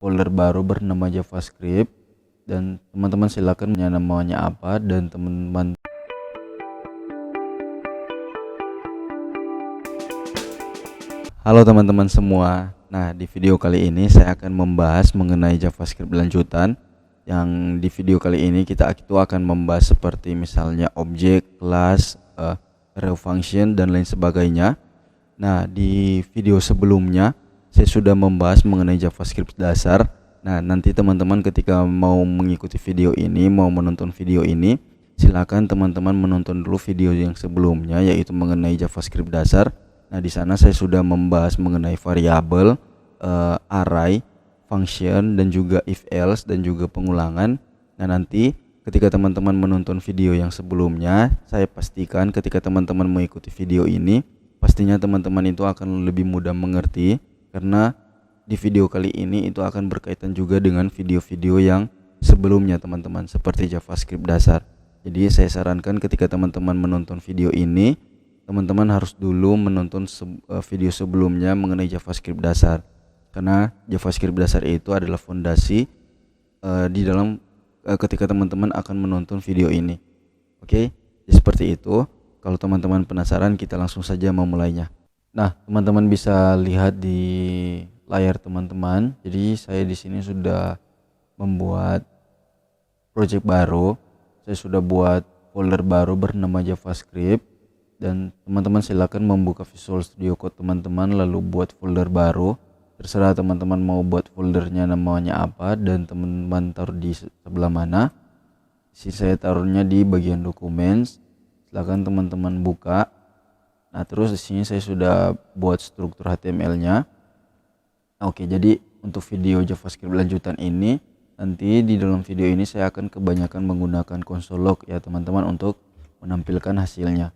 folder baru bernama JavaScript, dan teman-teman silakan namanya apa, dan teman-teman halo teman-teman semua. Nah, di video kali ini saya akan membahas mengenai JavaScript lanjutan. Yang di video kali ini kita itu akan membahas seperti misalnya objek, kelas, array function dan lain sebagainya. Nah, di video sebelumnya saya sudah membahas mengenai JavaScript dasar. Nah, nanti teman-teman ketika mau mengikuti video ini, mau menonton video ini, silakan teman-teman menonton dulu video yang sebelumnya, yaitu mengenai JavaScript dasar. Nah, di sana saya sudah membahas mengenai variabel, array, function, dan juga if else, dan juga pengulangan. Nah, nanti ketika teman-teman menonton video yang sebelumnya, saya pastikan ketika teman-teman mengikuti video ini, pastinya teman-teman itu akan lebih mudah mengerti, karena di video kali ini itu akan berkaitan juga dengan video-video yang sebelumnya teman-teman, seperti JavaScript dasar. Jadi saya sarankan ketika teman-teman menonton video ini, teman-teman harus dulu menonton video sebelumnya mengenai JavaScript dasar, karena JavaScript dasar itu adalah fondasi di dalam ketika teman-teman akan menonton video ini. Oke, jadi seperti itu. Kalau teman-teman penasaran, kita langsung saja memulainya. Nah, teman-teman bisa lihat di layar teman-teman. Jadi saya di sini sudah membuat project baru. Saya sudah buat folder baru bernama JavaScript, dan teman-teman silakan membuka Visual Studio Code teman-teman lalu buat folder baru. Terserah teman-teman mau buat foldernya namanya apa, dan teman-teman taruh di sebelah mana. Sini saya taruhnya di bagian dokumen. Silakan teman-teman buka. Nah, terus di sini saya sudah buat struktur HTML-nya. Oke, jadi untuk video JavaScript lanjutan ini, nanti di dalam video ini saya akan kebanyakan menggunakan console log ya teman-teman untuk menampilkan hasilnya.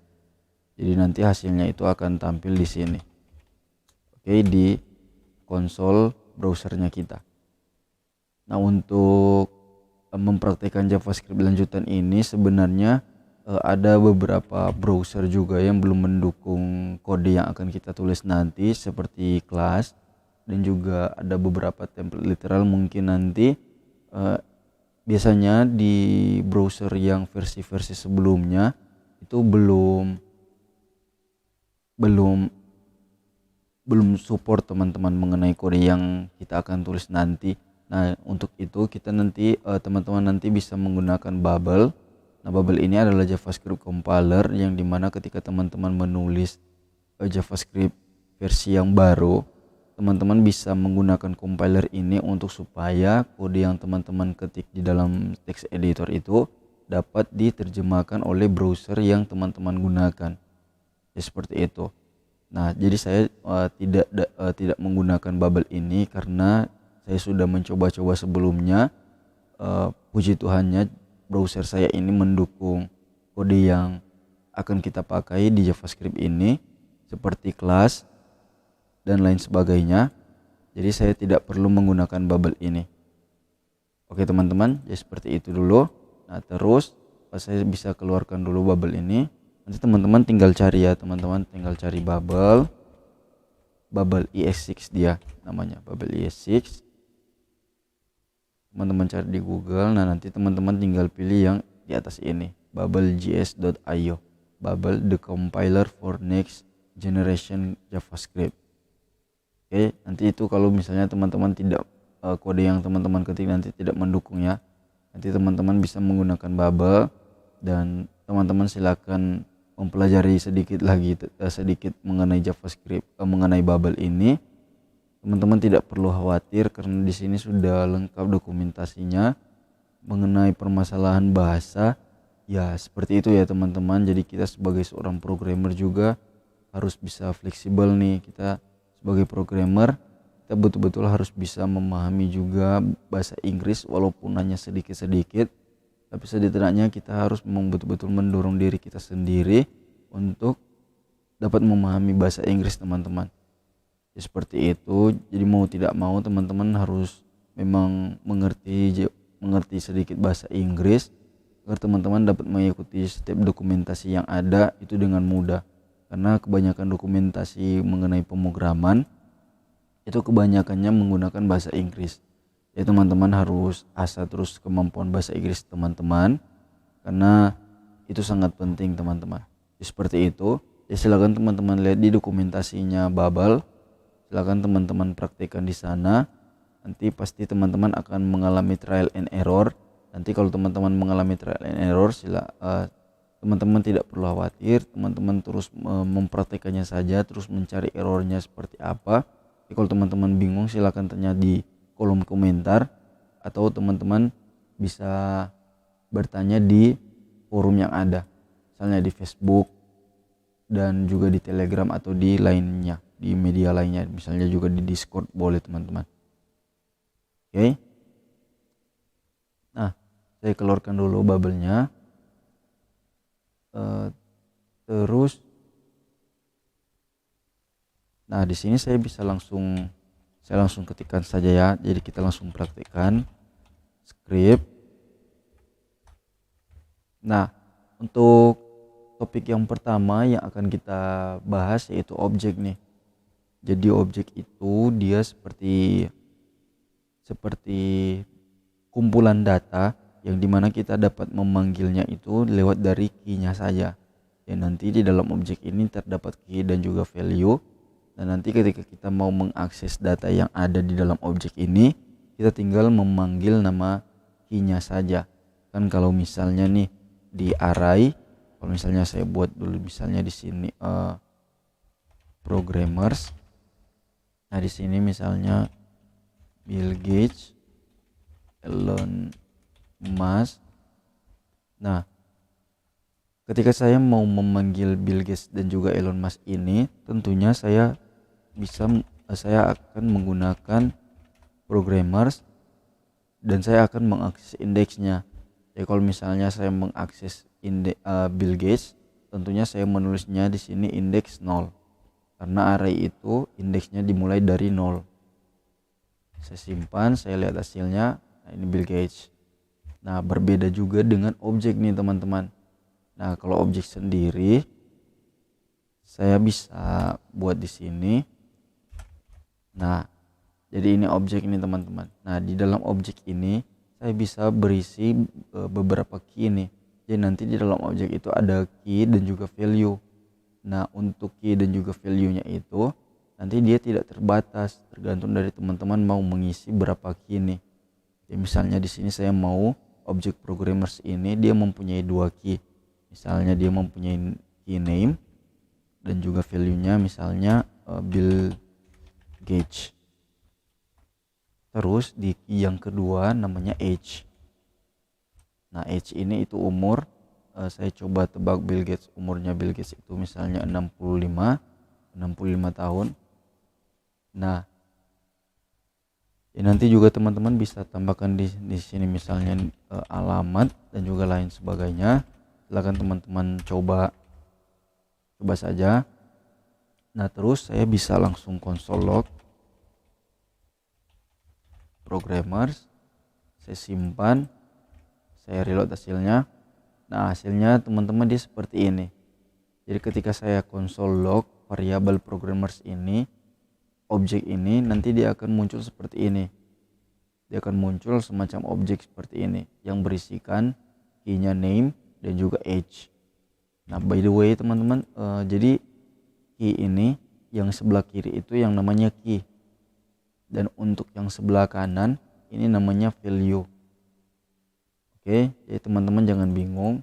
Jadi nanti hasilnya itu akan tampil di sini. Oke, di konsol browsernya kita. Nah, untuk mempraktikkan JavaScript lanjutan ini sebenarnya ada beberapa browser juga yang belum mendukung kode yang akan kita tulis nanti, seperti kelas, dan juga ada beberapa template literal. Mungkin nanti biasanya di browser yang versi-versi sebelumnya itu belum support teman-teman mengenai kode yang kita akan tulis nanti. Nah, untuk itu kita nanti teman-teman nanti bisa menggunakan Babel. Nah, Babel ini adalah JavaScript compiler yang dimana ketika teman-teman menulis JavaScript versi yang baru, teman-teman bisa menggunakan compiler ini untuk supaya kode yang teman-teman ketik di dalam text editor itu dapat diterjemahkan oleh browser yang teman-teman gunakan. Ya, seperti itu. Nah, jadi saya tidak menggunakan Babel ini karena saya sudah mencoba-coba sebelumnya. Puji Tuhannya browser saya ini mendukung kode yang akan kita pakai di JavaScript ini, seperti kelas dan lain sebagainya. Jadi saya tidak perlu menggunakan Babel ini. Oke teman-teman, ya seperti itu dulu. Nah, terus saya bisa keluarkan dulu Babel ini. Nanti teman-teman tinggal cari ya, teman-teman tinggal cari Babel ES6 dia namanya, Babel ES6. Teman-teman cari di Google. Nah, nanti teman-teman tinggal pilih yang di atas ini, babelJS.io, Babel the compiler for next generation JavaScript. Oke, nanti itu kalau misalnya teman-teman tidak kode yang teman-teman ketik nanti tidak mendukung ya, nanti teman-teman bisa menggunakan Babel, dan teman-teman silakan mempelajari sedikit mengenai JavaScript, mengenai Babel ini. Teman-teman tidak perlu khawatir karena di sini sudah lengkap dokumentasinya mengenai permasalahan bahasa. Ya, seperti itu ya teman-teman. Jadi kita sebagai seorang programmer juga harus bisa fleksibel nih. Kita sebagai programmer, kita betul-betul harus bisa memahami juga bahasa Inggris walaupun hanya sedikit-sedikit. Tapi setidaknya kita harus betul-betul mendorong diri kita sendiri untuk dapat memahami bahasa Inggris teman-teman. Ya, seperti itu. Jadi mau tidak mau teman-teman harus memang mengerti sedikit bahasa Inggris agar teman-teman dapat mengikuti setiap dokumentasi yang ada itu dengan mudah. Karena kebanyakan dokumentasi mengenai pemrograman itu kebanyakannya menggunakan bahasa Inggris. Ya teman-teman harus asah terus kemampuan bahasa Inggris teman-teman, karena itu sangat penting teman-teman. Seperti itu. Ya silakan teman-teman lihat di dokumentasinya Babbel. Silakan teman-teman praktekkan di sana. Nanti pasti teman-teman akan mengalami trial and error. Nanti kalau teman-teman mengalami trial and error, teman-teman tidak perlu khawatir. Teman-teman terus mempraktekannya saja, terus mencari errornya seperti apa. Jadi kalau teman-teman bingung, silakan tanya di kolom komentar, atau teman-teman bisa bertanya di forum yang ada, misalnya di Facebook dan juga di Telegram atau di lainnya, di media lainnya, misalnya juga di Discord boleh teman-teman. Oke. Nah, saya keluarkan dulu bubble-nya. Terus, nah di sini saya langsung ketikkan saja ya. Jadi kita langsung praktekkan script. Nah, untuk topik yang pertama yang akan kita bahas yaitu objek nih. Jadi objek itu dia seperti kumpulan data yang dimana kita dapat memanggilnya itu lewat dari key-nya saja. Ya nanti di dalam objek ini terdapat key dan juga value. Dan nanti ketika kita mau mengakses data yang ada di dalam objek ini, kita tinggal memanggil nama key-nya saja. Kan kalau misalnya nih di array, kalau misalnya saya buat dulu misalnya di sini programmers. Nah di sini misalnya Bill Gates, Elon Musk. Nah, ketika saya mau memanggil Bill Gates dan juga Elon Musk ini, tentunya saya akan menggunakan programmers dan saya akan mengakses indeksnya. Jadi kalau misalnya saya mengakses Bill Gates, tentunya saya menulisnya di sini indeks 0. Karena array itu indeksnya dimulai dari 0. Saya simpan, saya lihat hasilnya. Nah, ini Bill Gates. Nah, berbeda juga dengan objek nih teman-teman. Nah, kalau objek sendiri saya bisa buat di sini. Nah, jadi ini objek ini teman-teman. Nah, di dalam objek ini saya bisa berisi beberapa key nih. Jadi nanti di dalam objek itu ada key dan juga value. Nah, untuk key dan juga value-nya itu nanti dia tidak terbatas, tergantung dari teman-teman mau mengisi berapa key nih. Ya, misalnya di sini saya mau objek programmers ini dia mempunyai 2 key. Misalnya dia mempunyai key name dan juga value-nya misalnya Bill Gates. Terus di key yang kedua namanya age. Nah, age ini itu umur. Saya coba tebak umurnya Bill Gates itu misalnya 65 tahun. Nah, ya nanti juga teman-teman bisa tambahkan di sini misalnya alamat dan juga lain sebagainya. Silakan teman-teman coba saja. Nah, terus saya bisa langsung console log programmers, saya simpan, saya reload hasilnya. Nah, hasilnya teman-teman dia seperti ini. Jadi ketika saya console log variabel programmers ini, objek ini nanti dia akan muncul seperti ini. Dia akan muncul semacam objek seperti ini yang berisikan key-nya name dan juga age. Nah, by the way teman-teman, jadi key ini yang sebelah kiri itu yang namanya key. Dan untuk yang sebelah kanan ini namanya value. Oke, jadi teman-teman jangan bingung.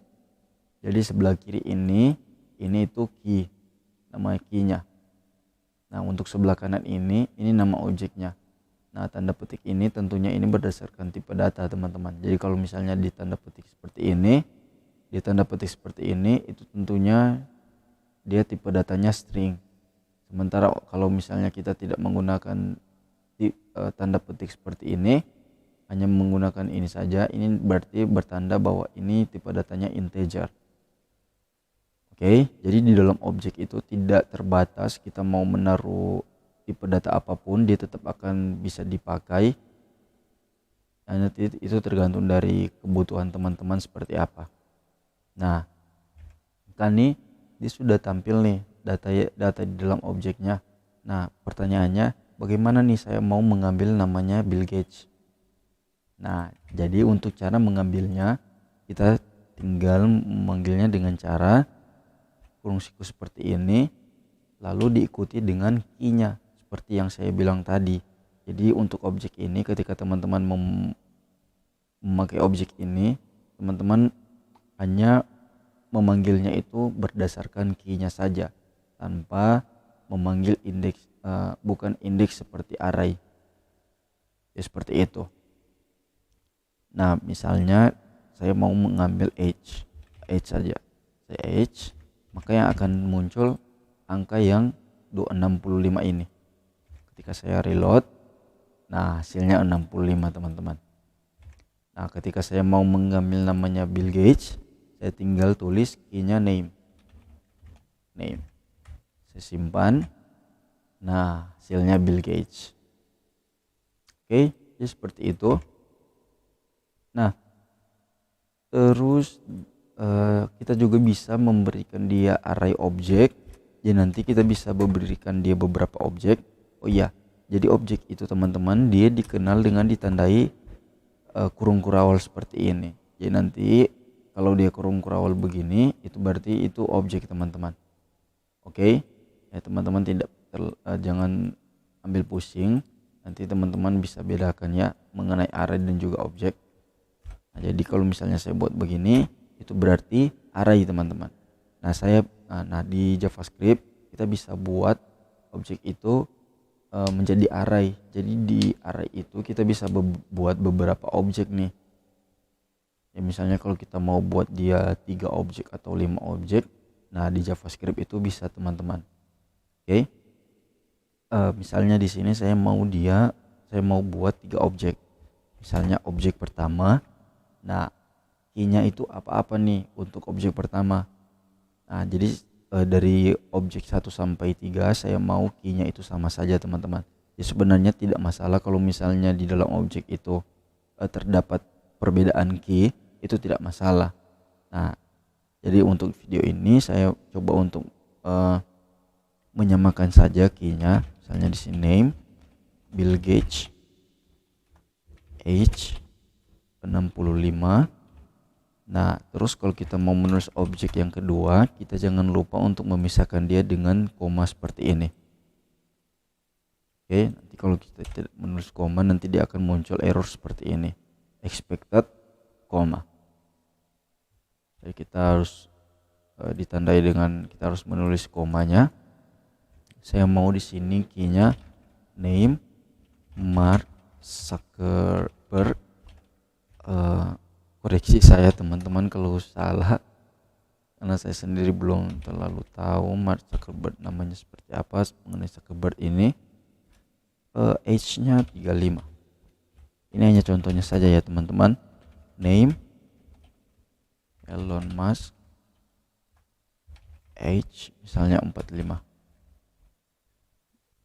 Jadi sebelah kiri ini itu key, nama key-nya. Nah, untuk sebelah kanan ini nama objeknya. Nah, tanda petik ini tentunya ini berdasarkan tipe data teman-teman. Jadi kalau misalnya di tanda petik seperti ini, itu tentunya dia tipe datanya string. Sementara kalau misalnya kita tidak menggunakan tanda petik seperti ini, hanya menggunakan ini saja, ini berarti bertanda bahwa ini tipe datanya integer. Oke, jadi di dalam objek itu tidak terbatas, kita mau menaruh tipe data apapun dia tetap akan bisa dipakai. Nah, itu tergantung dari kebutuhan teman-teman seperti apa. Nah, kan nih dia sudah tampil nih data di dalam objeknya. Nah, pertanyaannya bagaimana nih saya mau mengambil namanya Bill Gates. Nah, jadi untuk cara mengambilnya kita tinggal memanggilnya dengan cara kurung siku seperti ini, lalu diikuti dengan key-nya seperti yang saya bilang tadi. Jadi untuk objek ini ketika teman-teman memakai objek ini, teman-teman hanya memanggilnya itu berdasarkan key-nya saja tanpa memanggil indeks, bukan indeks seperti array ya, seperti itu. Nah, misalnya saya mau mengambil age saja, saya age, maka yang akan muncul angka yang 265 ini. Ketika saya reload, nah hasilnya 65 teman-teman. Nah, ketika saya mau mengambil namanya Bill Gates, saya tinggal tulis key-nya name. Saya simpan. Nah, hasilnya Bill Gates. Oke, jadi seperti itu. Nah, terus kita juga bisa memberikan dia array objek. Jadi nanti kita bisa memberikan dia beberapa objek. Oh iya, jadi objek itu teman-teman dia dikenal dengan ditandai kurung kurawal seperti ini. Jadi nanti kalau dia kurung kurawal begini, itu berarti itu objek teman-teman. Oke, ya teman-teman jangan ambil pusing. Nanti teman-teman bisa bedakan ya mengenai array dan juga objek. Nah, jadi kalau misalnya saya buat begini, itu berarti array teman-teman. Nah, di JavaScript kita bisa buat objek itu menjadi array. Jadi di array itu kita bisa buat beberapa objek nih. Ya misalnya kalau kita mau buat dia 3 objek atau 5 objek, nah di JavaScript itu bisa teman-teman. Oke. Misalnya di sini saya mau buat 3 objek. Misalnya objek pertama. Nah, key-nya itu apa-apa nih untuk objek pertama. Nah, jadi dari objek 1 sampai 3 saya mau key-nya itu sama saja teman-teman. Ya sebenarnya tidak masalah kalau misalnya di dalam objek itu terdapat perbedaan key, itu tidak masalah. Nah, jadi untuk video ini saya coba untuk menyamakan saja key-nya. Misalnya di sini name, Bill Gates, age 65. Nah, terus kalau kita mau menulis objek yang kedua, kita jangan lupa untuk memisahkan dia dengan koma seperti ini. Oke, nanti kalau kita tidak menulis koma, nanti dia akan muncul error seperti ini. Expected koma. Jadi kita harus ditandai dengan kita harus menulis komanya. Saya mau di sini key-nya name Mark Zuckerberg. Koreksi saya teman-teman kalau salah, karena saya sendiri belum terlalu tahu Mark Zuckerberg namanya seperti apa mengenai Zuckerberg ini. Age-nya 35. Ini hanya contohnya saja ya teman-teman. Name Elon Musk, age misalnya 45.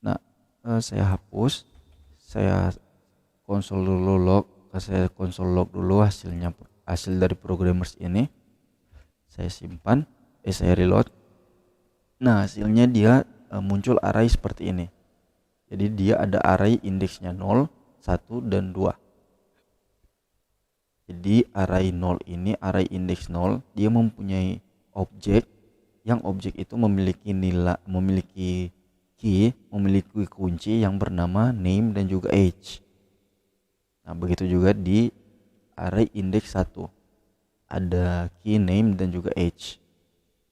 Nah, saya hapus, saya konsol log dulu hasil dari programmers ini. Saya simpan, saya reload. Nah, hasilnya dia muncul array seperti ini. Jadi dia ada array indeksnya 0, 1 dan 2. Jadi array 0 ini, array indeks 0, dia mempunyai objek yang objek itu memiliki nilai, memiliki key, memiliki kunci yang bernama name dan juga age. Nah, begitu juga di array index 1. Ada key, name dan juga age.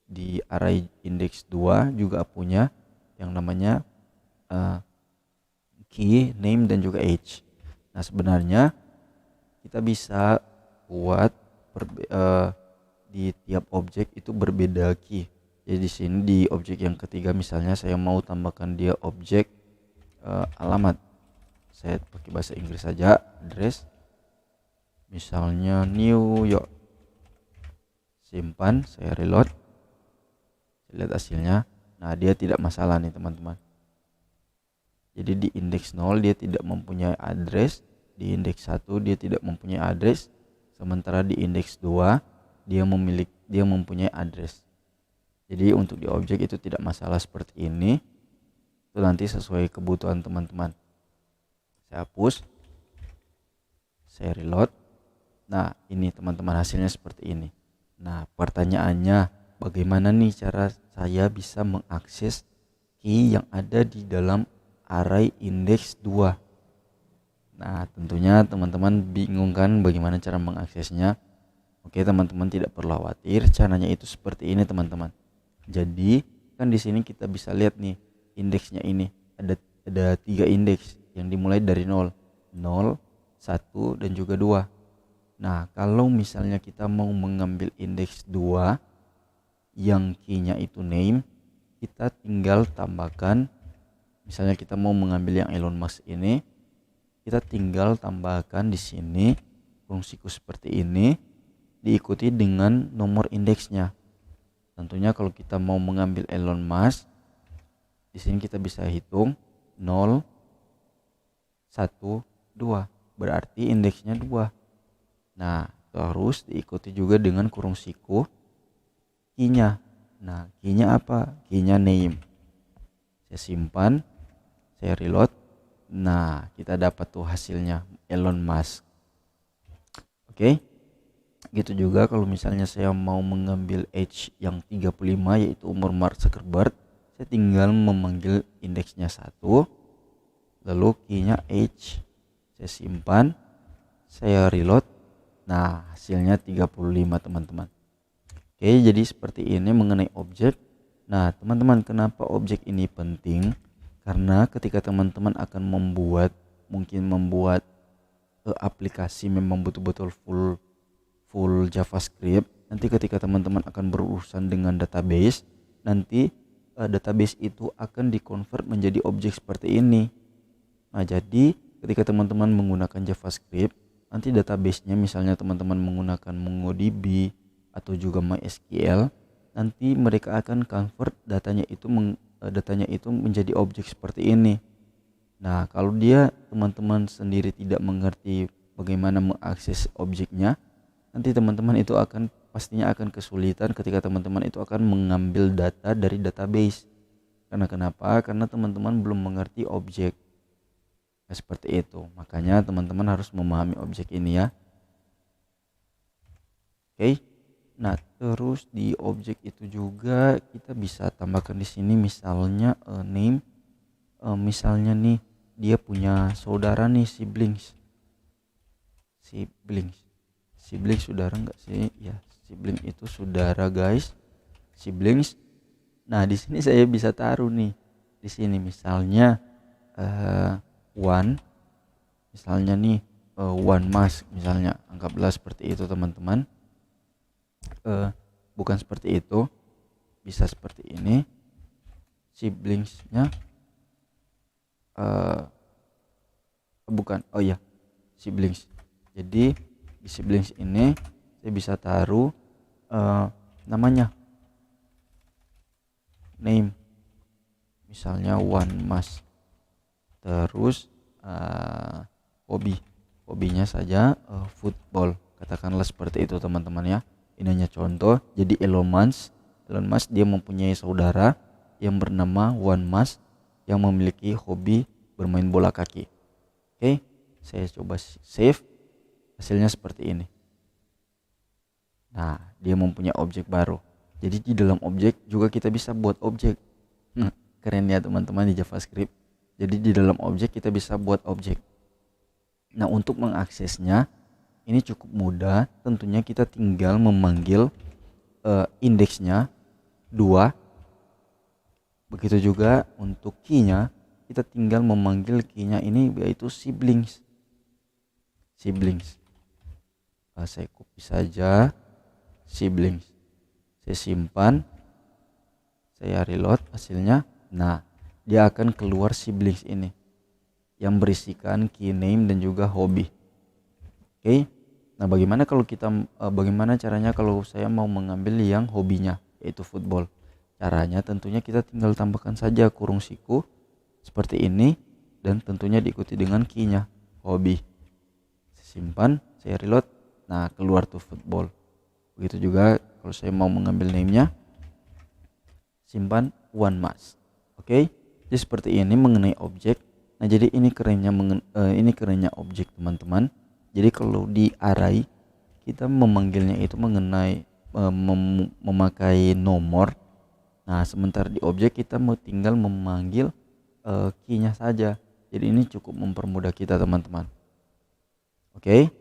Di array index 2 juga punya yang namanya key, name dan juga age. Nah, sebenarnya kita bisa buat di tiap objek itu berbeda key. Jadi di sini di objek yang ketiga misalnya saya mau tambahkan dia objek alamat. Saya pakai bahasa Inggris saja, address. Misalnya New York. Simpan, saya reload. Saya lihat hasilnya. Nah, dia tidak masalah nih teman-teman. Jadi di indeks 0 dia tidak mempunyai address, di indeks 1 dia tidak mempunyai address, sementara di indeks 2 dia mempunyai address. Jadi untuk di objek itu tidak masalah seperti ini. Itu nanti sesuai kebutuhan teman-teman. Saya hapus, saya reload. Nah ini teman-teman, hasilnya seperti ini. Nah pertanyaannya, bagaimana nih cara saya bisa mengakses key yang ada di dalam array index 2? Nah tentunya teman-teman bingung kan bagaimana cara mengaksesnya. Oke teman-teman, tidak perlu khawatir, caranya itu seperti ini teman-teman. Jadi kan di sini kita bisa lihat nih indeksnya ini ada 3 indeks yang dimulai dari 0, 1 dan juga 2. Nah kalau misalnya kita mau mengambil indeks 2 yang key-nya itu name, kita tinggal tambahkan, misalnya kita mau mengambil yang Elon Musk ini, kita tinggal tambahkan di sini fungsiku seperti ini diikuti dengan nomor indeksnya. Tentunya kalau kita mau mengambil Elon Musk, di sini kita bisa hitung 0, 1, 2, berarti indeksnya 2. Nah terus diikuti juga dengan kurung siku key-nya. Nah key-nya apa? Key-nya name. Saya simpan, saya reload. Nah kita dapat tuh hasilnya Elon Musk. Oke, gitu juga kalau misalnya saya mau mengambil age yang 35 yaitu umur Mark Zuckerberg, saya tinggal memanggil indeksnya 1, lalu key-nya age, saya simpan, saya reload. Nah hasilnya 35 teman-teman. Oke, jadi seperti ini mengenai objek. Nah teman-teman, kenapa objek ini penting? Karena ketika teman-teman akan membuat aplikasi memang betul-betul full JavaScript, nanti ketika teman-teman akan berurusan dengan database, nanti database itu akan dikonvert menjadi objek seperti ini. Nah jadi ketika teman-teman menggunakan JavaScript, nanti database-nya misalnya teman-teman menggunakan MongoDB atau juga MySQL, nanti mereka akan convert datanya itu menjadi objek seperti ini. Nah kalau teman-teman sendiri tidak mengerti bagaimana mengakses objeknya, nanti teman-teman itu pastinya akan kesulitan ketika teman-teman itu akan mengambil data dari database. Karena kenapa? Karena teman-teman belum mengerti objek. Nah, seperti itu. Makanya teman-teman harus memahami objek ini ya. Oke. Nah, terus di objek itu juga kita bisa tambahkan di sini misalnya name. Misalnya nih dia punya saudara nih, siblings saudara enggak sih? Ya, sibling itu saudara guys, siblings. Nah di sini saya bisa taruh nih di sini misalnya one, misalnya nih one Musk, misalnya anggaplah seperti itu teman-teman. Bukan seperti itu, bisa seperti ini siblingsnya, bukan, oh ya siblings. Jadi di siblings ini saya bisa taruh namanya name, misalnya one Musk, terus hobinya saja football, katakanlah seperti itu teman-teman ya. Ini hanya contoh. Jadi Elon Musk dia mempunyai saudara yang bernama One Musk yang memiliki hobi bermain bola kaki. Oke, saya coba save, hasilnya seperti ini. Nah dia mempunyai objek baru. Jadi di dalam objek juga kita bisa buat objek. Keren ya teman-teman di JavaScript. Jadi di dalam objek kita bisa buat objek. Nah untuk mengaksesnya ini cukup mudah. Tentunya kita tinggal memanggil indeksnya 2. Begitu juga untuk key-nya, kita tinggal memanggil key-nya ini yaitu siblings. Saya copy saja siblings, saya simpan, saya reload hasilnya. Nah dia akan keluar siblings ini yang berisikan key name dan juga hobi. Oke. Nah bagaimana caranya kalau saya mau mengambil yang hobinya yaitu football? Caranya tentunya kita tinggal tambahkan saja kurung siku seperti ini dan tentunya diikuti dengan key-nya hobi. Saya simpan, saya reload. Nah keluar tuh football. Begitu juga kalau saya mau mengambil name-nya, simpan one Musk. Oke. Jadi seperti ini mengenai objek. Nah jadi ini kerennya objek teman-teman. Jadi kalau di array kita memanggilnya itu mengenai memakai nomor. Nah, sementara di objek kita mau tinggal memanggil key-nya saja. Jadi ini cukup mempermudah kita, teman-teman. Oke.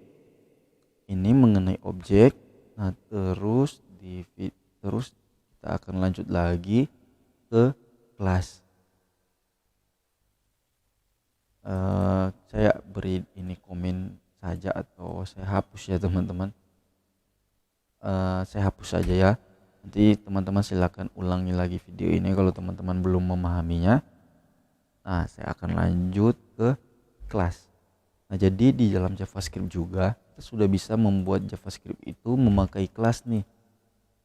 Ini mengenai objek. Nah, terus kita akan lanjut lagi ke kelas. Saya beri ini komen saja atau saya hapus ya, teman-teman. Saya hapus saja ya. Nanti teman-teman silakan ulangi lagi video ini kalau teman-teman belum memahaminya. Nah, saya akan lanjut ke kelas. Nah, jadi di dalam JavaScript juga kita sudah bisa membuat JavaScript itu memakai kelas nih.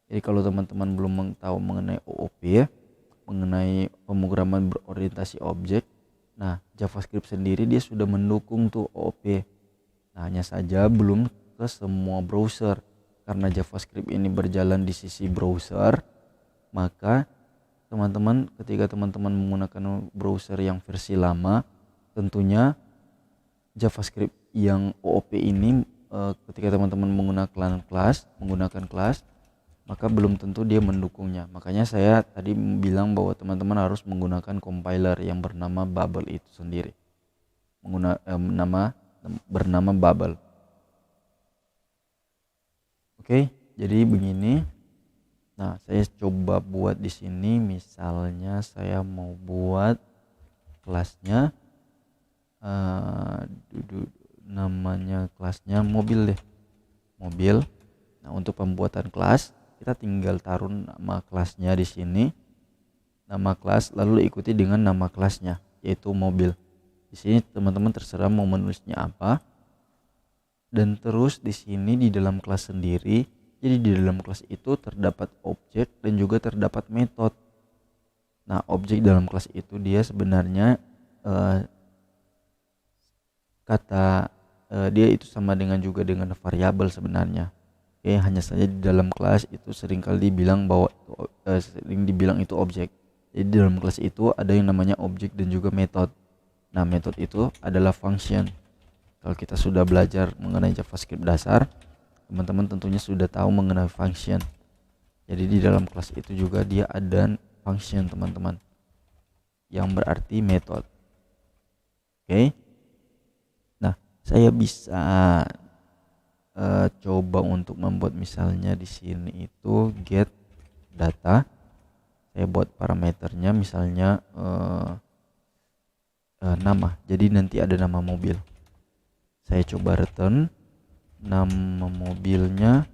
Jadi kalau teman-teman belum tahu mengenai OOP ya, mengenai pemrograman berorientasi objek, nah JavaScript sendiri dia sudah mendukung tuh OOP. Nah, hanya saja belum ke semua browser. Karena JavaScript ini berjalan di sisi browser, maka teman-teman ketika teman-teman menggunakan browser yang versi lama, tentunya JavaScript yang OOP ini ketika teman-teman menggunakan kelas, maka belum tentu dia mendukungnya. Makanya saya tadi bilang bahwa teman-teman harus menggunakan compiler yang bernama Babel itu sendiri. Bernama Babel. Oke, jadi begini. Nah, saya coba buat di sini. Misalnya saya mau buat kelasnya, namanya kelasnya mobil deh, mobil. Nah, untuk pembuatan kelas kita tinggal taruh nama kelasnya di sini, nama kelas, lalu ikuti dengan nama kelasnya yaitu mobil. Di sini teman-teman terserah mau menulisnya apa. Dan terus di sini di dalam kelas sendiri, jadi di dalam kelas itu terdapat objek dan juga terdapat metode. Nah, objek dalam kelas itu dia sebenarnya dia itu sama dengan variabel sebenarnya. Oke, hanya saja di dalam kelas itu sering dibilang itu objek. Jadi di dalam kelas itu ada yang namanya objek dan juga metode. Nah, metode itu adalah function. Kalau kita sudah belajar mengenai JavaScript dasar, teman-teman tentunya sudah tahu mengenai function. Jadi di dalam kelas itu juga dia ada function, teman-teman, yang berarti metode. Oke. Nah, saya bisa coba untuk membuat misalnya di sini itu get data. Saya buat parameternya misalnya nama. Jadi nanti ada nama mobil. Saya coba return, nama mobilnya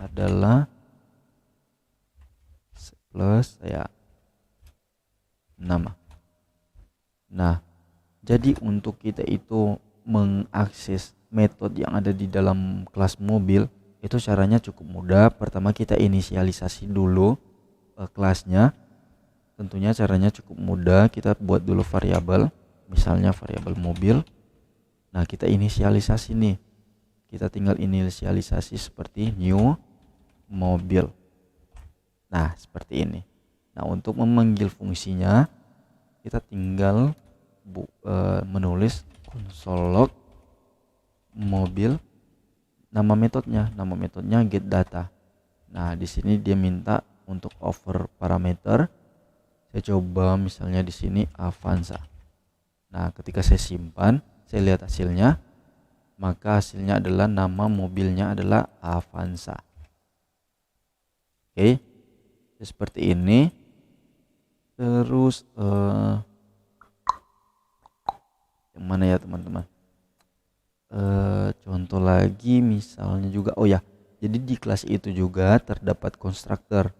adalah plus saya nama. Nah, jadi untuk kita itu mengakses metode yang ada di dalam kelas mobil itu caranya cukup mudah. Pertama kita inisialisasi dulu kelasnya. Tentunya caranya cukup mudah. Kita buat dulu variabel, misalnya variabel mobil. Nah, kita inisialisasi nih. Kita tinggal inisialisasi seperti new mobil. Nah, seperti ini. Nah, untuk memanggil fungsinya kita tinggal menulis console log mobil, nama metodenya get data. Nah, di sini dia minta untuk over parameter. Saya coba misalnya di sini Avanza. Nah, ketika saya simpan, saya lihat hasilnya, maka hasilnya adalah nama mobilnya adalah Avanza. Oke, seperti ini. Terus yang mana ya, teman-teman? Contoh lagi misalnya juga, oh ya, jadi di kelas itu juga terdapat konstruktor.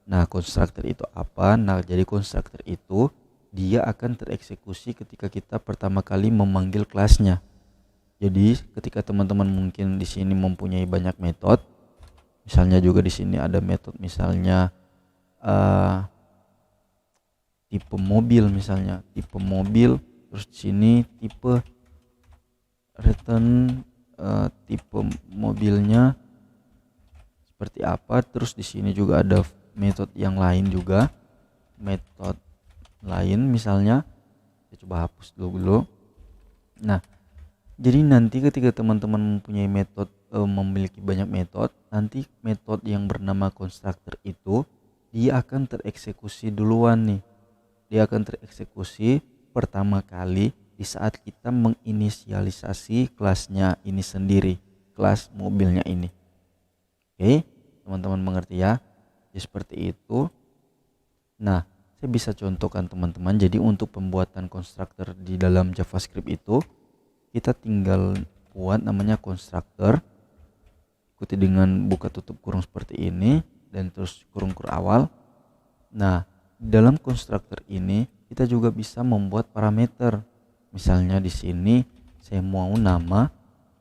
Nah, konstruktor itu apa? Nah, jadi konstruktor itu dia akan tereksekusi ketika kita pertama kali memanggil kelasnya. Jadi ketika teman-teman mungkin di sini mempunyai banyak metode, misalnya juga di sini ada metode misalnya tipe mobil, misalnya tipe mobil, terus di sini tipe return tipe mobilnya seperti apa, terus di sini juga ada metode yang lain juga, metode lain misalnya saya coba hapus dulu. Nah, Jadi nanti ketika teman-teman mempunyai memiliki banyak metode, nanti metode yang bernama constructor itu dia akan tereksekusi duluan nih. Dia akan tereksekusi pertama kali di saat kita menginisialisasi kelasnya ini sendiri, kelas mobilnya ini. Oke, teman-teman mengerti ya? Jadi seperti itu. Nah, saya bisa contohkan teman-teman. Jadi untuk pembuatan konstruktor di dalam JavaScript itu, kita tinggal buat namanya konstruktor. Ikuti dengan buka tutup kurung seperti ini dan terus kurung awal. Nah, dalam konstruktor ini kita juga bisa membuat parameter. Misalnya di sini saya mau nama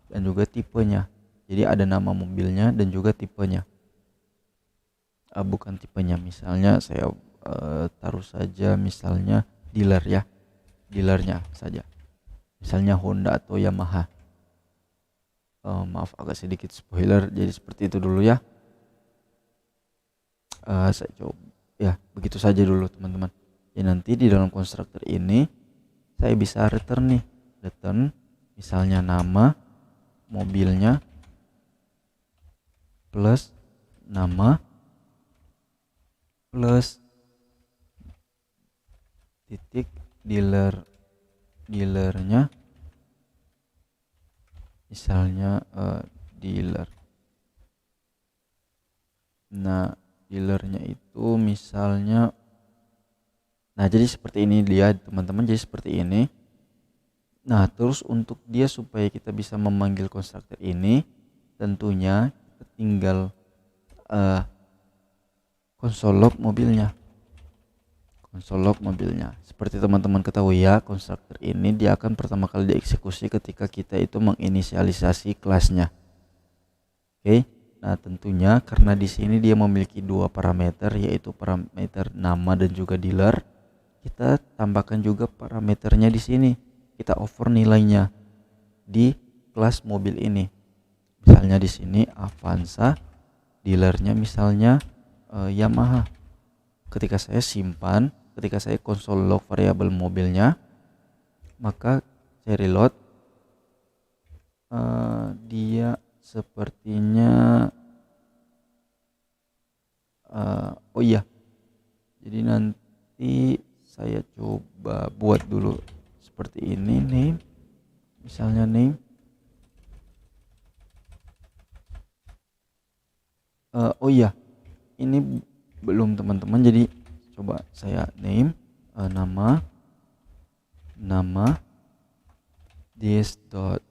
dan juga tipenya. Jadi ada nama mobilnya dan juga tipenya. Bukan tipenya, misalnya saya taruh saja misalnya dealer ya, dealernya saja, misalnya Honda atau Yamaha. Maaf agak sedikit spoiler, jadi seperti itu dulu ya. Saya coba ya, begitu saja dulu teman-teman. Ya, nanti di dalam konstruktor ini saya bisa return nih, return misalnya nama mobilnya plus nama plus titik dealernya, misalnya dealer. Nah, dealernya itu misalnya, nah jadi seperti ini dia teman-teman, jadi seperti ini. Nah, terus untuk dia supaya kita bisa memanggil konstruktor ini, tentunya kita tinggal console log mobilnya. Console log mobilnya. Seperti teman-teman ketahui ya, konstruktor ini dia akan pertama kali dieksekusi ketika kita itu menginisialisasi kelasnya. Oke. Nah, tentunya karena di sini dia memiliki dua parameter, yaitu parameter nama dan juga dealer, kita tambahkan juga parameternya di sini. Kita over nilainya di kelas mobil ini. Misalnya di sini Avanza, dealernya misalnya Yamaha. Ketika saya simpan, ketika saya console log variabel mobilnya, maka saya reload, dia sepertinya oh iya, jadi nanti saya coba buat dulu seperti ini, name, misalnya name, oh iya, ini belum teman-teman, jadi coba saya name, nama this dot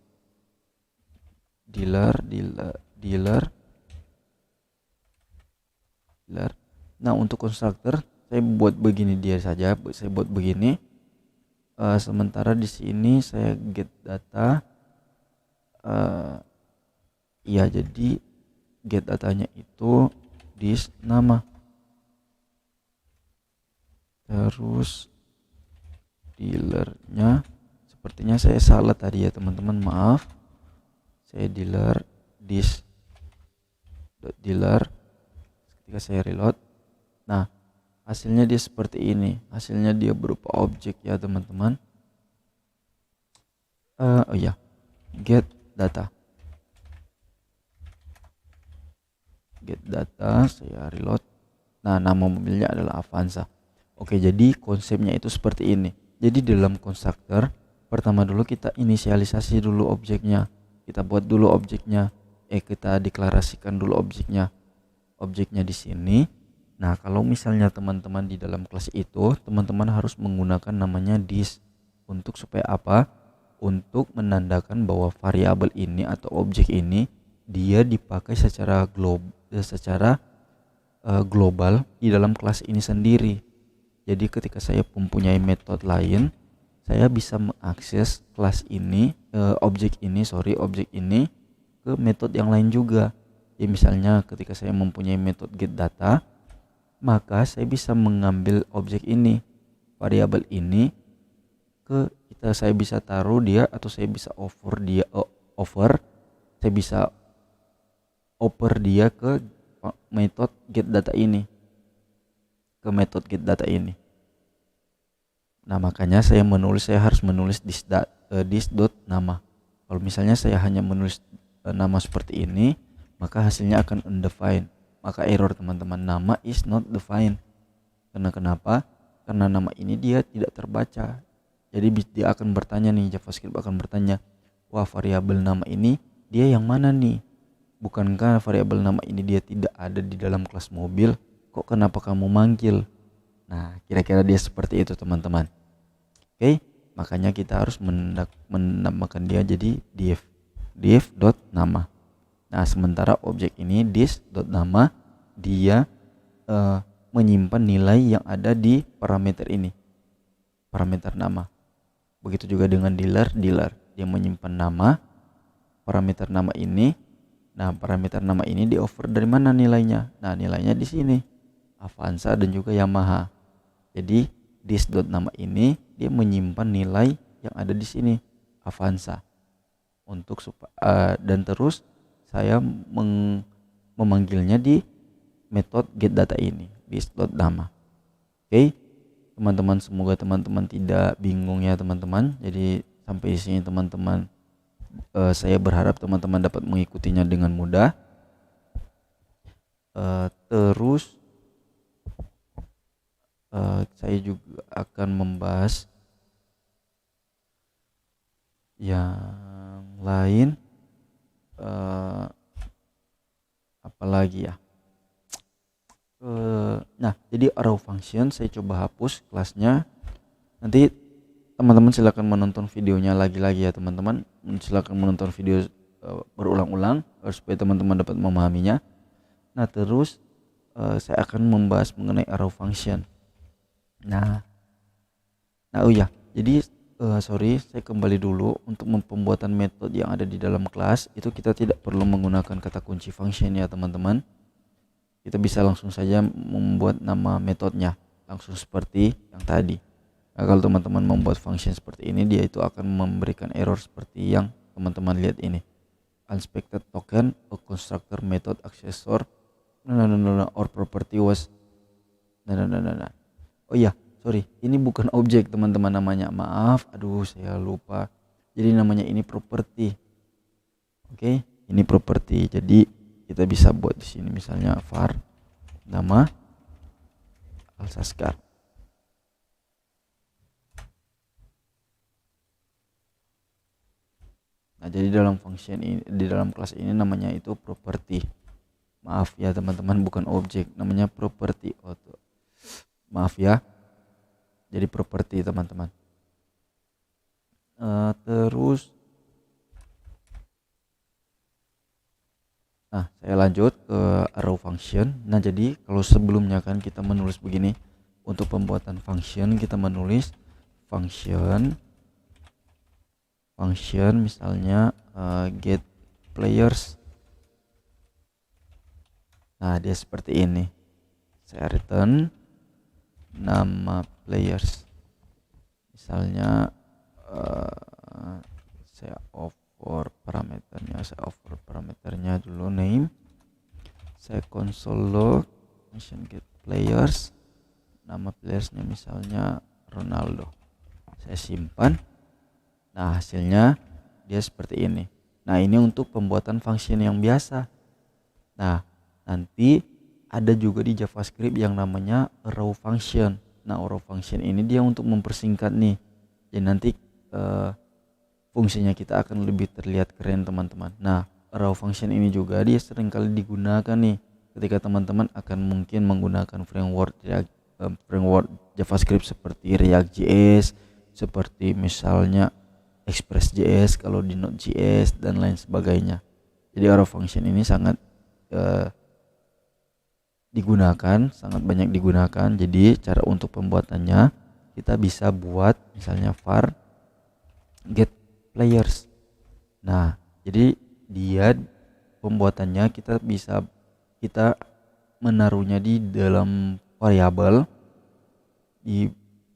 dealer. Nah, untuk konstruktor saya buat begini dia saja, saya buat begini. Sementara di sini saya get data, ya jadi get datanya itu this nama, terus dealernya, sepertinya saya salah tadi ya teman-teman, maaf. Saya dealer this dealer. Ketika saya reload, nah hasilnya dia seperti ini. Hasilnya dia berupa objek ya teman-teman. Oh ya, get data, saya reload. Nah, nama mobilnya adalah Avanza. Oke, jadi konsepnya itu seperti ini. Jadi dalam konstruktor pertama dulu kita inisialisasi dulu objeknya, kita buat dulu objeknya, kita deklarasikan dulu objeknya di sini. Nah, kalau misalnya teman-teman di dalam kelas itu teman-teman harus menggunakan namanya this untuk supaya apa? Untuk menandakan bahwa variabel ini atau objek ini dia dipakai secara global di dalam kelas ini sendiri. Jadi ketika saya mempunyai metode lain, saya bisa mengakses kelas ini, objek ini ke metode yang lain juga. Ya, misalnya ketika saya mempunyai metode get data, maka saya bisa mengambil objek ini, variabel ini saya bisa taruh dia, atau saya bisa saya bisa oper dia ke metode get data ini, Nah, makanya saya harus menulis this dot nama. Kalau misalnya saya hanya menulis nama seperti ini, maka hasilnya akan undefined. Maka error teman-teman, nama is not defined. Karena kenapa? Karena nama ini dia tidak terbaca. Jadi dia akan bertanya nih, JavaScript akan bertanya, wah variabel nama ini dia yang mana nih? Bukankah variabel nama ini dia tidak ada di dalam kelas mobil? Kok kenapa kamu manggil? Nah, kira-kira dia seperti itu teman-teman. Oke, makanya kita harus menambahkan dia jadi div.nama. Nah, sementara objek ini this.nama dia menyimpan nilai yang ada di parameter ini, parameter nama. Begitu juga dengan dealer, dia menyimpan nama, parameter nama ini. Nah, parameter nama ini di over dari mana nilainya? Nah, nilainya di sini, Avanza dan juga Yamaha. Jadi this.nama ini dia menyimpan nilai yang ada di sini, Avanza. Dan terus saya memanggilnya di metode getData ini, this.nama. Oke, teman-teman, semoga teman-teman tidak bingung ya teman-teman. Jadi sampai di sini teman-teman, saya berharap teman-teman dapat mengikutinya dengan mudah. Terus saya juga akan membahas yang lain. Apalagi ya, nah jadi arrow function saya coba hapus kelasnya. Nanti teman-teman silakan menonton videonya lagi-lagi ya teman-teman. Silakan menonton video berulang-ulang supaya teman-teman dapat memahaminya. Nah terus saya akan membahas mengenai arrow function. Nah oh ya, jadi saya kembali dulu. Untuk pembuatan metode yang ada di dalam kelas itu kita tidak perlu menggunakan kata kunci function ya teman-teman. Kita bisa langsung saja membuat nama metodenya langsung seperti yang tadi. Nah, kalau teman-teman membuat function seperti ini, dia itu akan memberikan error seperti yang teman-teman lihat ini. Unexpected token, a constructor method accessor, or property was. Oh iya, sorry, ini bukan objek teman-teman namanya. Maaf, aduh saya lupa. Jadi namanya ini property. Oke, ini property. Jadi kita bisa buat di sini misalnya var nama Alsaskar. Nah, jadi dalam function ini, di dalam kelas ini namanya itu property. Maaf ya teman-teman, bukan objek, namanya property. Maaf ya. Jadi property teman-teman. Terus nah, saya lanjut ke arrow function. Nah, jadi kalau sebelumnya kan kita menulis begini. Untuk pembuatan function kita menulis function misalnya get players. Nah, dia seperti ini. Saya return nama players. Misalnya saya over parameternya dulu name. Saya console log function get players. Nama playersnya misalnya Ronaldo. Saya simpan. Nah, hasilnya dia seperti ini. Nah, ini untuk pembuatan function yang biasa. Nah, nanti ada juga di JavaScript yang namanya arrow function. Nah, arrow function ini dia untuk mempersingkat nih. Jadi nanti fungsinya kita akan lebih terlihat keren teman-teman. Nah, arrow function ini juga dia seringkali digunakan nih ketika teman-teman akan mungkin menggunakan framework JavaScript seperti React.js, seperti misalnya Express.js kalau di Node.js dan lain sebagainya. Jadi arrow function ini sangat sangat banyak digunakan. Jadi cara untuk pembuatannya kita bisa buat misalnya var get players. Nah, jadi dia pembuatannya kita menaruhnya di dalam variabel. Di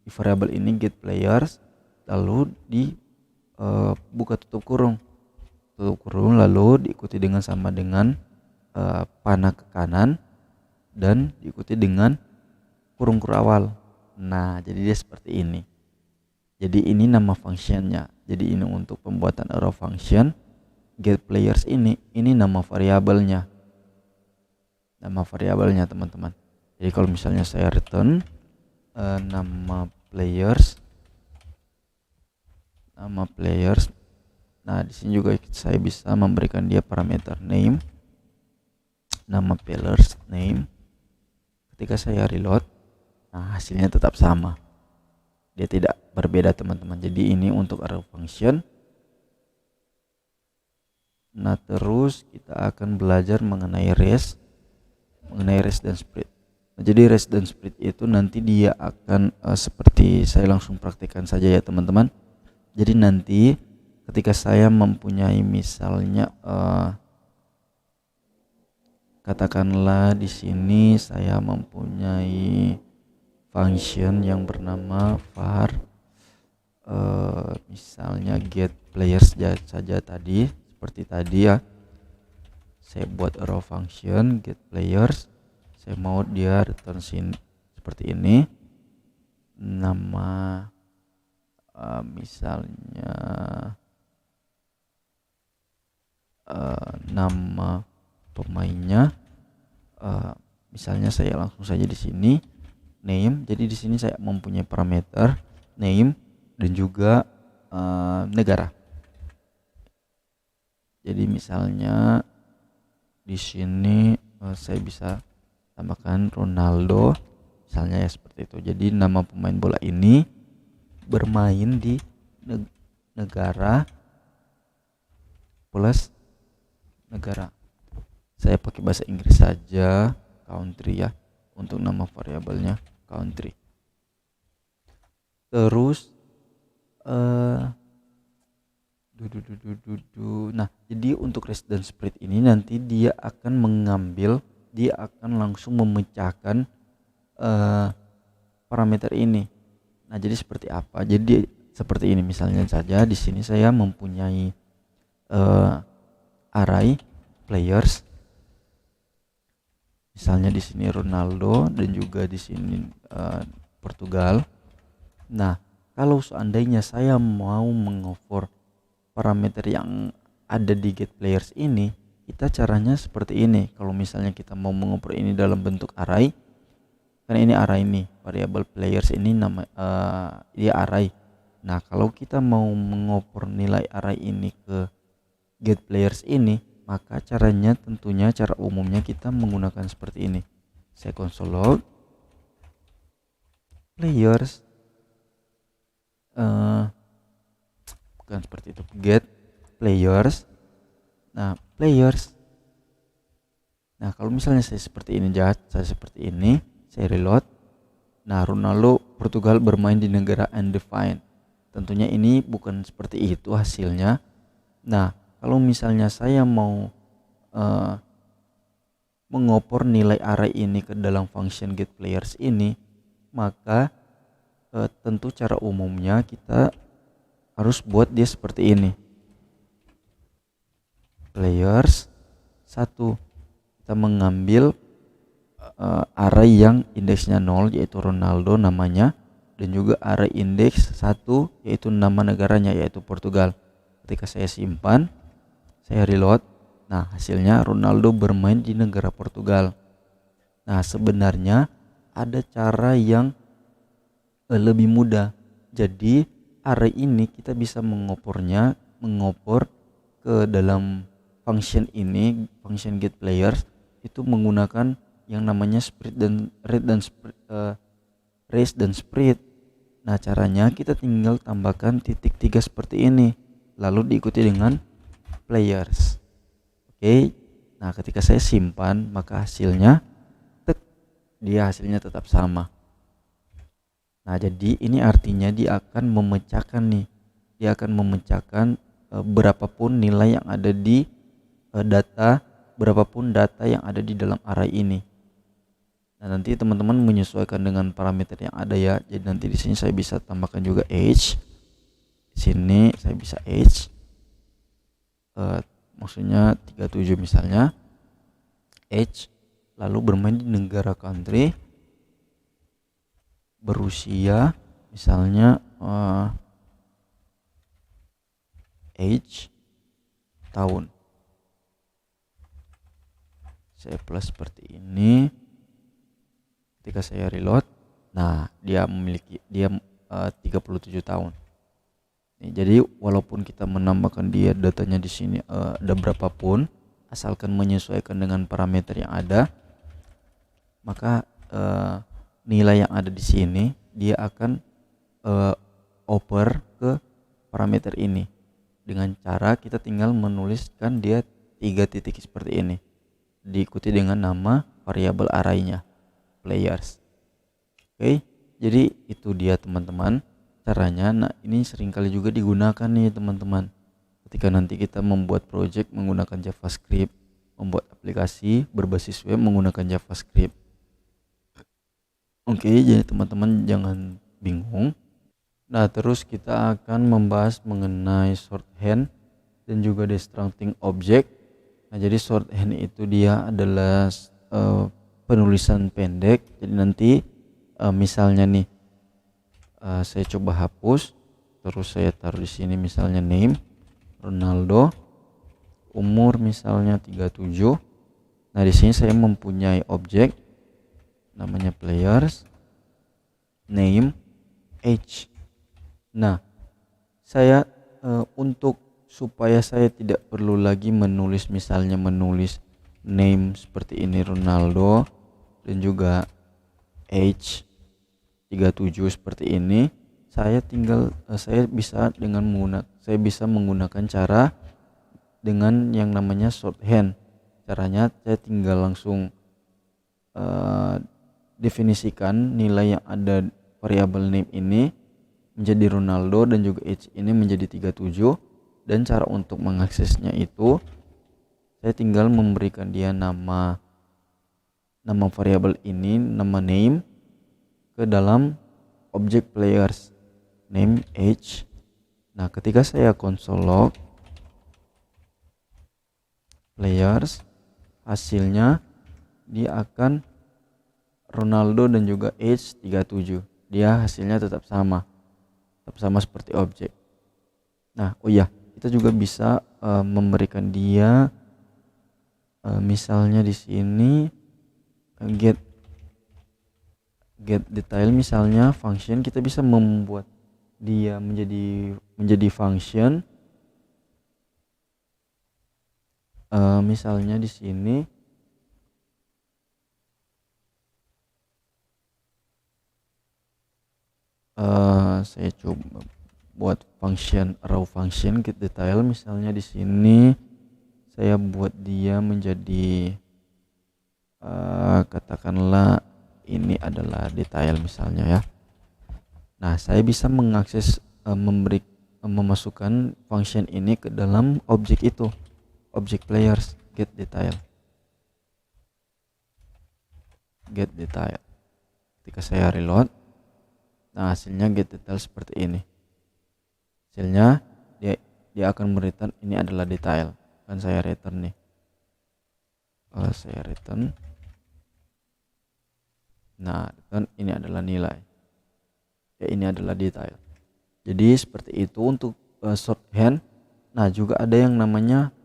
variabel ini get players, lalu buka tutup kurung lalu diikuti dengan sama dengan panah ke kanan dan diikuti dengan kurung awal. Nah, jadi dia seperti ini. Jadi ini nama functionnya. Jadi ini untuk pembuatan arrow function get players ini nama variabelnya. Nama variabelnya teman-teman. Jadi kalau misalnya saya return nama players. Nah, di sini juga saya bisa memberikan dia parameter name, nama players name. Ketika saya reload, nah hasilnya tetap sama. Dia tidak berbeda teman-teman. Jadi ini untuk arrow function. Nah, terus kita akan belajar mengenai REST dan split. Nah, jadi REST dan split itu nanti dia akan seperti saya langsung praktekkan saja ya teman-teman. Jadi nanti ketika saya mempunyai misalnya katakanlah di sini saya mempunyai function yang bernama var misalnya get players saja tadi, seperti tadi ya. Saya buat arrow function get players. Saya mau dia return seperti ini. Nama misalnya nama pemainnya, misalnya saya langsung saja di sini name. Jadi di sini saya mempunyai parameter name dan juga negara. Jadi misalnya di sini saya bisa tambahkan Ronaldo misalnya ya, seperti itu. Jadi nama pemain bola ini bermain di negara plus negara. Saya pakai bahasa Inggris saja, country ya, untuk nama variabelnya country. Terus nah, jadi untuk REST dan split ini nanti dia akan langsung memecahkan parameter ini. Nah, jadi seperti apa? Jadi seperti ini misalnya saja di sini saya mempunyai array players. Misalnya di sini Ronaldo dan juga di sini Portugal. Nah, kalau seandainya saya mau mengover parameter yang ada di get players ini, kita caranya seperti ini. Kalau misalnya kita mau mengoper ini dalam bentuk array, kan ini array ini, variabel players ini nama dia array. Nah, kalau kita mau mengoper nilai array ini ke get players ini, maka caranya tentunya cara umumnya kita menggunakan seperti ini. Saya console log players, bukan seperti itu, get players. Nah, players. Nah, kalau misalnya saya seperti ini, saya seperti ini, saya reload. Nah, Ronaldo Portugal bermain di negara undefined. Tentunya ini bukan seperti itu hasilnya. Nah, kalau misalnya saya mau mengopor nilai array ini ke dalam function get players ini, maka tentu cara umumnya kita harus buat dia seperti ini. Players 1, kita mengambil array yang indeksnya 0 yaitu Ronaldo namanya, dan juga array indeks 1 yaitu nama negaranya yaitu Portugal. Ketika saya simpan, saya reload, nah hasilnya Ronaldo bermain di negara Portugal. Nah, sebenarnya ada cara yang lebih mudah. Jadi array ini kita bisa mengopor ke dalam function ini, function get players, itu menggunakan yang namanya split dan REST dan split. Nah, caranya kita tinggal tambahkan titik 3 seperti ini, lalu diikuti dengan players. Oke. Nah, ketika saya simpan, maka hasilnya dia hasilnya tetap sama. Nah, jadi ini artinya dia akan memecahkan nih. Dia akan memecahkan berapapun nilai yang ada di berapapun data yang ada di dalam array ini. Nah, nanti teman-teman menyesuaikan dengan parameter yang ada ya. Jadi nanti di sini saya bisa tambahkan juga age. Di sini saya bisa age. Maksudnya 37 misalnya. Age, lalu bermain di negara country, berusia misalnya age tahun. Saya plus seperti ini. Ketika saya reload, nah dia 37 tahun. Nih, jadi walaupun kita menambahkan dia datanya di sini ada berapapun, asalkan menyesuaikan dengan parameter yang ada, maka nilai yang ada di sini dia akan oper ke parameter ini dengan cara kita tinggal menuliskan dia 3 titik seperti ini, diikuti dengan nama variabel arraynya players. Oke, jadi itu dia teman-teman caranya. Nah, ini seringkali juga digunakan nih teman-teman ketika nanti kita membuat project menggunakan JavaScript, membuat aplikasi berbasis web menggunakan JavaScript. Oke, jadi teman-teman jangan bingung. Nah, terus kita akan membahas mengenai shorthand dan juga destructing object. Nah, jadi shorthand itu dia adalah penulisan pendek. Jadi nanti misalnya nih saya coba hapus, terus saya taruh di sini misalnya name Ronaldo, umur misalnya 37. Nah, di sini saya mempunyai objek namanya players, name, age. Nah, saya untuk supaya saya tidak perlu lagi menulis misalnya menulis name seperti ini Ronaldo dan juga age 37 seperti ini, saya bisa menggunakan cara dengan yang namanya shorthand. Caranya saya tinggal langsung definisikan nilai yang ada variabel name ini menjadi Ronaldo dan juga age ini menjadi 37, dan cara untuk mengaksesnya itu saya tinggal memberikan dia nama variabel ini, nama name, ke dalam objek players name age. Nah, ketika saya console log players, hasilnya dia akan Ronaldo dan juga age 37. Dia hasilnya tetap sama seperti objek. Nah, oh ya, kita juga bisa memberikan dia misalnya di sini get detail misalnya function. Kita bisa membuat dia menjadi function. Misalnya di sini saya coba buat function raw function get detail. Misalnya di sini saya buat dia menjadi katakanlah ini adalah detail misalnya ya. Nah, saya bisa mengakses memasukkan function ini ke dalam objek itu, objek players get detail. Ketika saya reload, nah hasilnya get detail seperti ini. Hasilnya dia akan mereturn ini adalah detail. Kan saya return nih. Saya return. Nah, kan ini adalah nilai. Ya, ini adalah detail. Jadi seperti itu untuk shorthand. Nah, juga ada yang namanya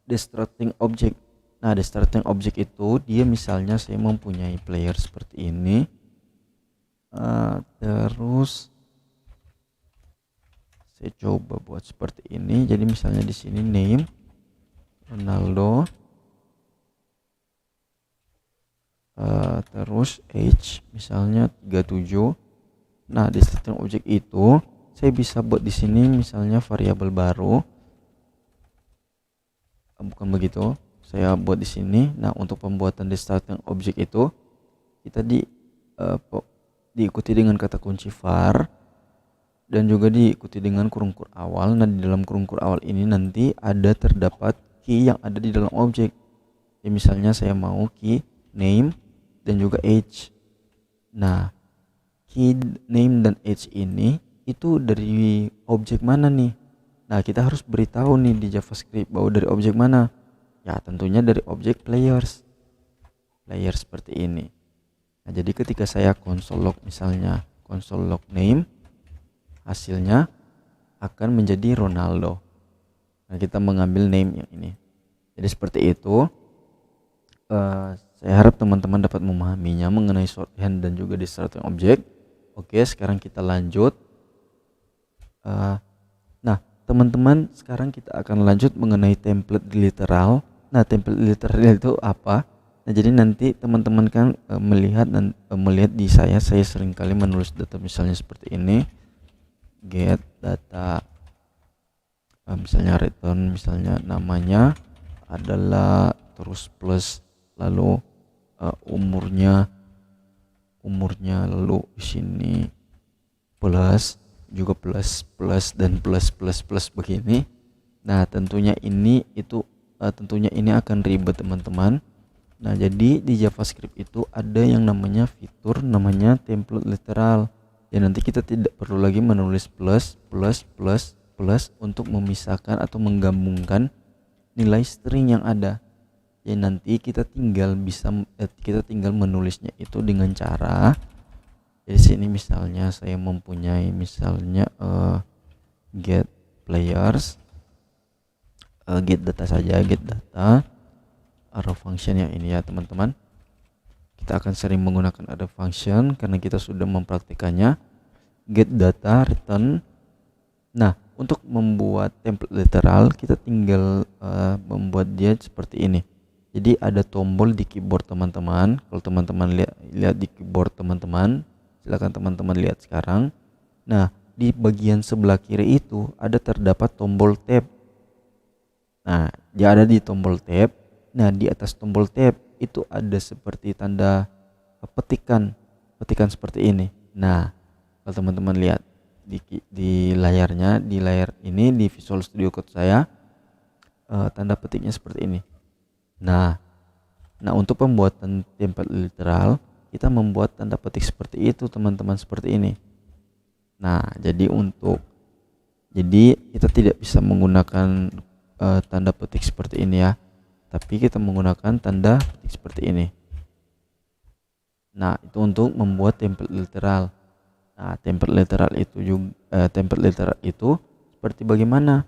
destructing object. Nah, destructing object itu dia misalnya saya mempunyai player seperti ini. Terus saya coba buat seperti ini. Jadi misalnya di sini name Ronaldo, terus age misalnya 37. Nah, di destructing object itu saya bisa buat di sini misalnya variabel baru. Bukan begitu, saya buat di sini. Nah, untuk pembuatan destructing object itu kita diikuti dengan kata kunci var dan juga diikuti dengan kurung kur awal. Nah, di dalam kurung kur awal ini nanti terdapat key yang ada di dalam objek. Ya, misalnya saya mau key name dan juga age. Nah, key name dan age ini itu dari objek mana nih? Nah, kita harus beritahu nih di JavaScript bahwa dari objek mana. Ya, tentunya dari objek players. Player seperti ini. Nah, jadi ketika saya console log misalnya console log name, hasilnya akan menjadi Ronaldo. Nah, kita mengambil name yang ini. Jadi seperti itu. Saya harap teman-teman dapat memahaminya mengenai shorthand dan juga distracting object. Oke, sekarang kita lanjut. Nah, teman-teman, sekarang kita akan lanjut mengenai template literal. Nah, template literal itu apa? Nah, jadi nanti teman-teman kan melihat di saya sering kali menulis data misalnya seperti ini. Get data, misalnya return, misalnya namanya adalah, terus plus, lalu umurnya lalu di sini plus, juga plus dan plus begini. Nah, tentunya ini akan ribet teman-teman. Nah, jadi di JavaScript itu ada yang namanya fitur namanya template literal. Ya, nanti kita tidak perlu lagi menulis plus untuk memisahkan atau menggabungkan nilai string yang ada. Ya, nanti kita tinggal menulisnya itu dengan cara, di sini misalnya saya mempunyai misalnya get players, get data saja, get data arrow function yang ini ya teman-teman. Kita akan sering menggunakan arrow function karena kita sudah mempraktikannya. Get data return. Nah, untuk membuat template literal kita tinggal membuat dia seperti ini. Jadi ada tombol di keyboard teman-teman. Kalau teman-teman lihat di keyboard teman-teman, silakan teman-teman lihat sekarang. Nah, di bagian sebelah kiri itu terdapat tombol tab. Nah, dia ada di tombol tab. Nah, di atas tombol tab itu ada seperti tanda petikan seperti ini. Nah, kalau teman-teman lihat di layarnya, di layar ini di Visual Studio Code saya, tanda petiknya seperti ini. Nah, untuk pembuatan template literal kita membuat tanda petik seperti itu teman-teman, seperti ini. Nah, jadi kita tidak bisa menggunakan tanda petik seperti ini ya, tapi kita menggunakan tanda petik seperti ini. Nah, itu untuk membuat template literal. Nah, template literal itu seperti bagaimana?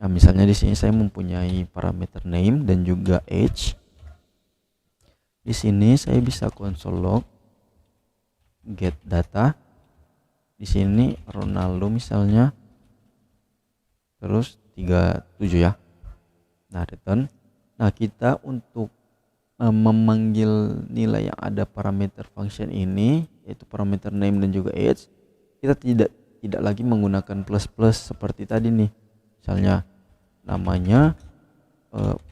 Nah, misalnya di sini saya mempunyai parameter name dan juga age. Di sini saya bisa console log get data. Di sini Ronaldo misalnya, terus 37 ya. Nah, return. Nah, kita untuk memanggil nilai yang ada parameter function ini, yaitu parameter name dan juga age, kita tidak lagi menggunakan plus seperti tadi nih. Misalnya namanya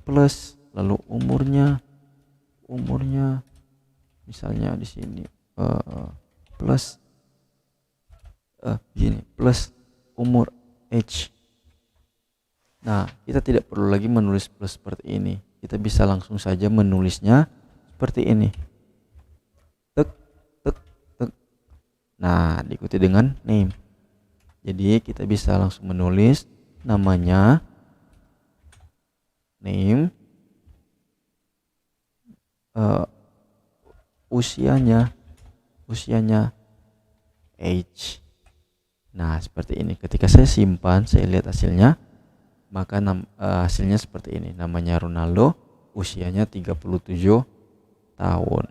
plus, lalu umurnya misalnya di sini plus gini, plus umur age. Nah, kita tidak perlu lagi menulis plus seperti ini. Kita bisa langsung saja menulisnya seperti ini. Tek. Nah, diikuti dengan name. Jadi kita bisa langsung menulis namanya, name, usianya age. Nah, seperti ini. Ketika saya simpan, saya lihat hasilnya, maka hasilnya seperti ini. Namanya Ronaldo, usianya 37 tahun.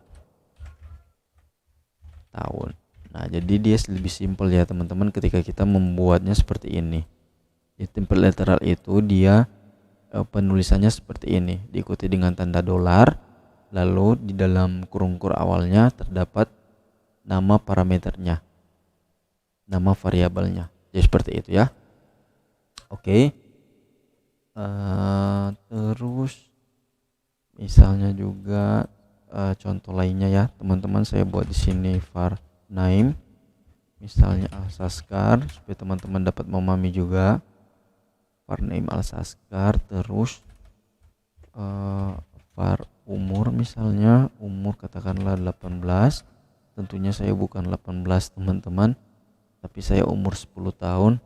Nah, jadi dia lebih simpel ya teman-teman ketika kita membuatnya seperti ini. Di template literal itu dia penulisannya seperti ini, diikuti dengan tanda dolar, lalu di dalam kurung awalnya terdapat nama parameternya, nama variabelnya. Jadi seperti itu ya. Oke. Terus misalnya juga contoh lainnya ya teman-teman, saya buat di sini var name misalnya Alsaskar supaya teman-teman dapat memahami juga. Var name Alsaskar, terus var umur misalnya umur katakanlah 18. Tentunya saya bukan 18 teman-teman, tapi saya umur 10 tahun.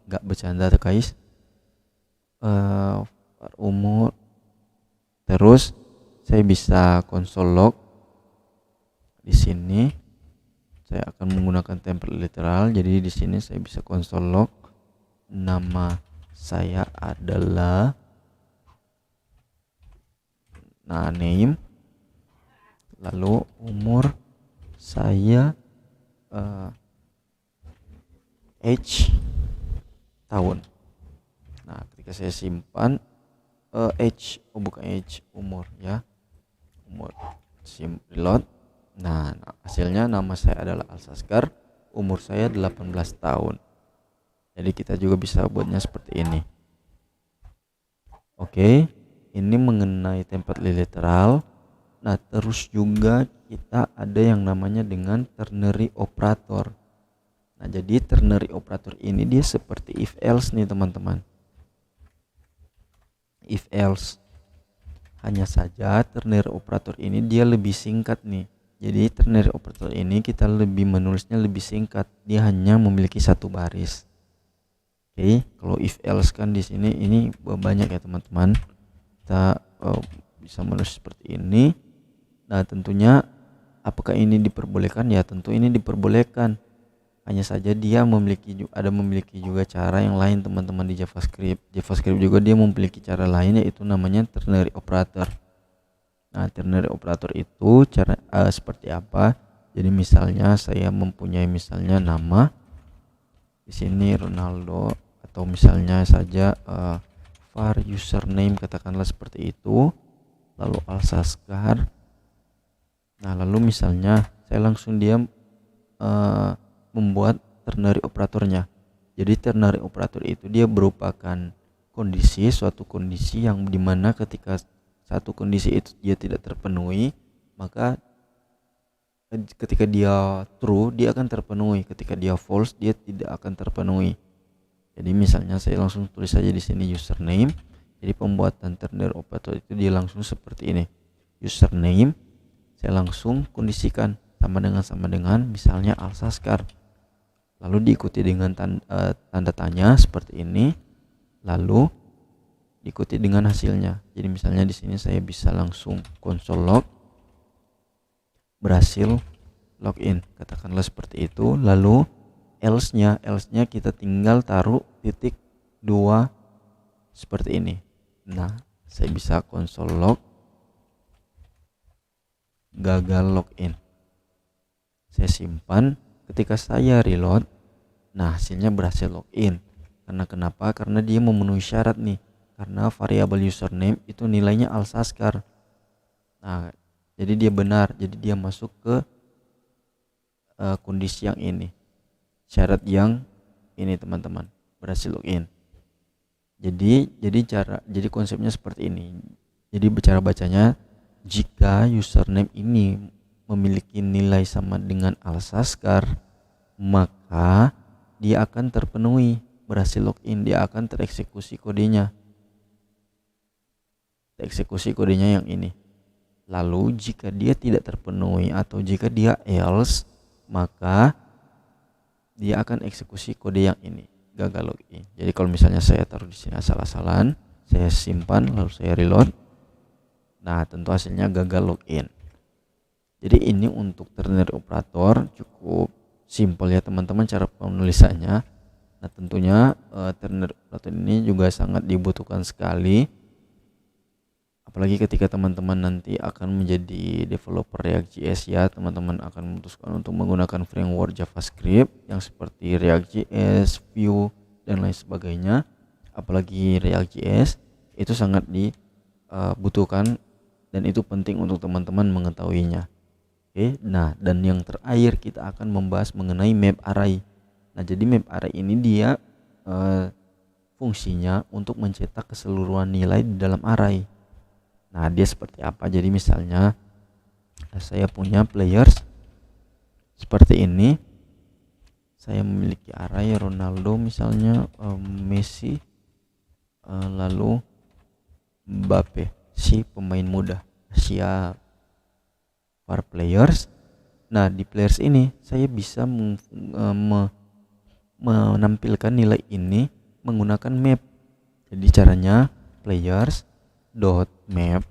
Nggak bercanda tuh guys. Umur, terus saya bisa console log. Di sini saya akan menggunakan template literal, jadi di sini saya bisa console log nama saya adalah name, lalu umur saya age tahun. Nah, ketika saya simpan age, bukan age, umur ya, umur, reload. Nah, hasilnya nama saya adalah Alsaskar, umur saya 18 tahun. Jadi kita juga bisa buatnya seperti ini. Oke, ini mengenai template literal. Nah, terus juga kita ada yang namanya dengan ternary operator. Nah, jadi ternary operator ini dia seperti if else nih teman-teman. If else, hanya saja ternary operator ini dia lebih singkat nih. Jadi ternary operator ini kita lebih menulisnya lebih singkat, dia hanya memiliki satu baris. Oke, kalau if else kan di sini ini banyak ya teman-teman. Kita bisa menulis seperti ini. Nah, tentunya apakah ini diperbolehkan? Ya, tentu ini diperbolehkan. Hanya saja dia memiliki juga cara yang lain teman-teman di JavaScript. JavaScript juga dia memiliki cara lain, yaitu namanya ternary operator. Nah, ternary operator itu cara seperti apa? Jadi misalnya saya mempunyai misalnya nama di sini Ronaldo, atau misalnya saja var username, katakanlah seperti itu, lalu Alsaskar. Nah, lalu misalnya saya langsung membuat ternary operatornya. Jadi ternary operator itu dia merupakan suatu kondisi yang dimana ketika satu kondisi itu dia tidak terpenuhi, maka ketika dia true dia akan terpenuhi, ketika dia false dia tidak akan terpenuhi. Jadi misalnya saya langsung tulis saja di sini username. Jadi pembuatan ternary operator itu dia langsung seperti ini. Username saya langsung kondisikan sama dengan misalnya Alsaskar. Lalu diikuti dengan tanda tanya seperti ini, lalu diikuti dengan hasilnya. Jadi misalnya di sini saya bisa langsung console log, berhasil login, katakanlah seperti itu. Lalu else-nya kita tinggal taruh titik 2 seperti ini. Nah, saya bisa console log, gagal login. Saya simpan. Ketika saya reload, nah hasilnya berhasil login. Karena kenapa? Karena dia memenuhi syarat nih. Karena variabel username itu nilainya Alsaskar. Nah, jadi dia benar. Jadi dia masuk ke kondisi yang ini. Syarat yang ini teman-teman, berhasil login. Jadi konsepnya seperti ini. Jadi cara bacanya, jika username ini memiliki nilai sama dengan Alsaskar, maka dia akan terpenuhi, berhasil login, dia akan tereksekusi kodenya. Tereksekusi kodenya yang ini. Lalu jika dia tidak terpenuhi atau jika dia else, maka dia akan eksekusi kode yang ini, gagal login. Jadi kalau misalnya saya taruh di sini asal-asalan, saya simpan lalu saya reload. Nah, tentu hasilnya gagal login. Jadi ini untuk ternary operator cukup simpel ya teman-teman cara penulisannya. Nah, tentunya ternary operator ini juga sangat dibutuhkan sekali, apalagi ketika teman-teman nanti akan menjadi developer React.js ya. Teman-teman akan memutuskan untuk menggunakan framework JavaScript yang seperti React.js, Vue dan lain sebagainya. Apalagi React.js itu sangat dibutuhkan dan itu penting untuk teman-teman mengetahuinya. Oke, nah dan yang terakhir kita akan membahas mengenai map array. Nah, jadi map array ini dia fungsinya untuk mencetak keseluruhan nilai di dalam array. Nah, dia seperti apa? Jadi misalnya saya punya players seperti ini. Saya memiliki array Ronaldo misalnya, Messi, lalu Mbappe, si pemain muda. Siap. For players. Nah, di players ini saya bisa menampilkan nilai ini menggunakan map. Jadi caranya players dot map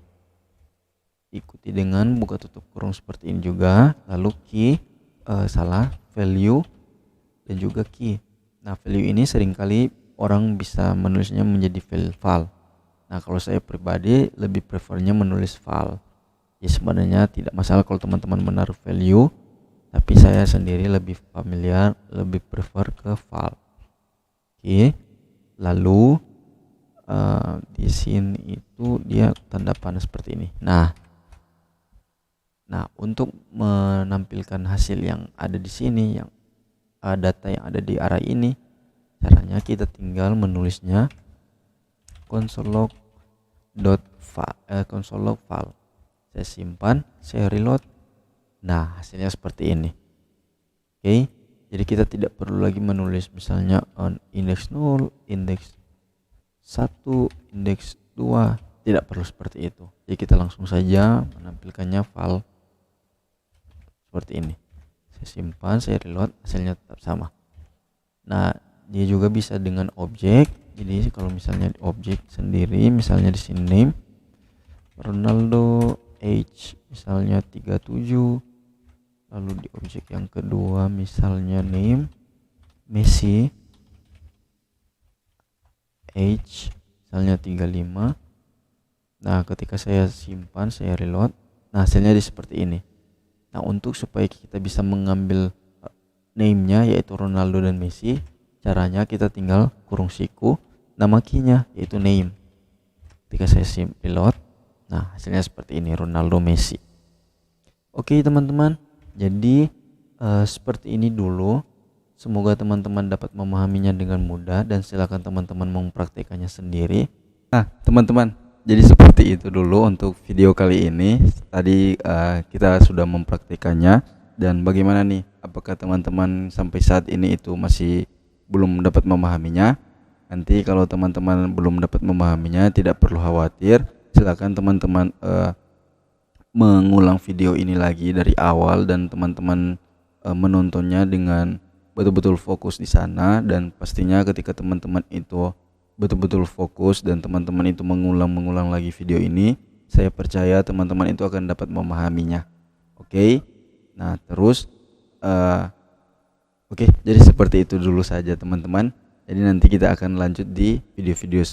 ikuti dengan buka tutup kurung seperti ini juga, lalu value dan juga key. Nah, value ini seringkali orang bisa menulisnya menjadi file. Nah, kalau saya pribadi lebih prefernya menulis file. Ya sebenarnya tidak masalah kalau teman-teman menaruh value, tapi saya sendiri lebih familiar, lebih prefer ke file. Oke. Lalu di sini itu dia tanda panah seperti ini. Nah, untuk menampilkan hasil yang ada di sini, yang data yang ada di array ini, caranya kita tinggal menulisnya console log file. Saya simpan, saya reload. Nah, hasilnya seperti ini. Oke, jadi kita tidak perlu lagi menulis misalnya on index 0, index 1, index 2, tidak perlu seperti itu. Jadi kita langsung saja menampilkannya file seperti ini. Saya simpan, saya reload, hasilnya tetap sama. Nah, dia juga bisa dengan objek. Jadi kalau misalnya di objek sendiri, misalnya di sini name Ronaldo age misalnya 37, lalu di objek yang kedua misalnya name Messi age misalnya 35. Nah, ketika saya simpan, saya reload, nah hasilnya seperti ini. Nah, untuk supaya kita bisa mengambil name-nya yaitu Ronaldo dan Messi, caranya kita tinggal kurung siku nama key-nya yaitu name. Ketika saya reload, nah hasilnya seperti ini, Ronaldo Messi. Oke teman-teman, jadi seperti ini dulu. Semoga teman-teman dapat memahaminya dengan mudah dan silakan teman-teman mempraktekannya sendiri. Nah teman-teman, jadi seperti itu dulu untuk video kali ini. Tadi kita sudah mempraktekannya, dan bagaimana nih, apakah teman-teman sampai saat ini itu masih belum dapat memahaminya? Nanti kalau teman-teman belum dapat memahaminya, tidak perlu khawatir. Silakan teman-teman mengulang video ini lagi dari awal, dan teman-teman menontonnya dengan betul-betul fokus di sana. Dan pastinya ketika teman-teman itu betul-betul fokus dan teman-teman itu mengulang lagi video ini, saya percaya teman-teman itu akan dapat memahaminya. Oke. Nah, terus oke, jadi seperti itu dulu saja teman-teman. Jadi nanti kita akan lanjut di video-video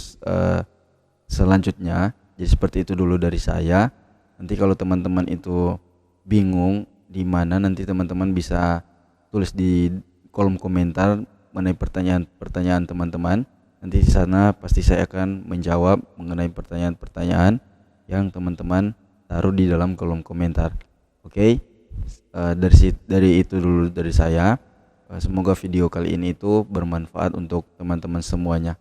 selanjutnya. Jadi seperti itu dulu dari saya. Nanti kalau teman-teman itu bingung di mana, nanti teman-teman bisa tulis di kolom komentar mengenai pertanyaan teman-teman. Nanti di sana pasti saya akan menjawab mengenai pertanyaan-pertanyaan yang teman-teman taruh di dalam kolom komentar. Oke. Dari itu dulu dari saya. Semoga video kali ini itu bermanfaat untuk teman-teman semuanya.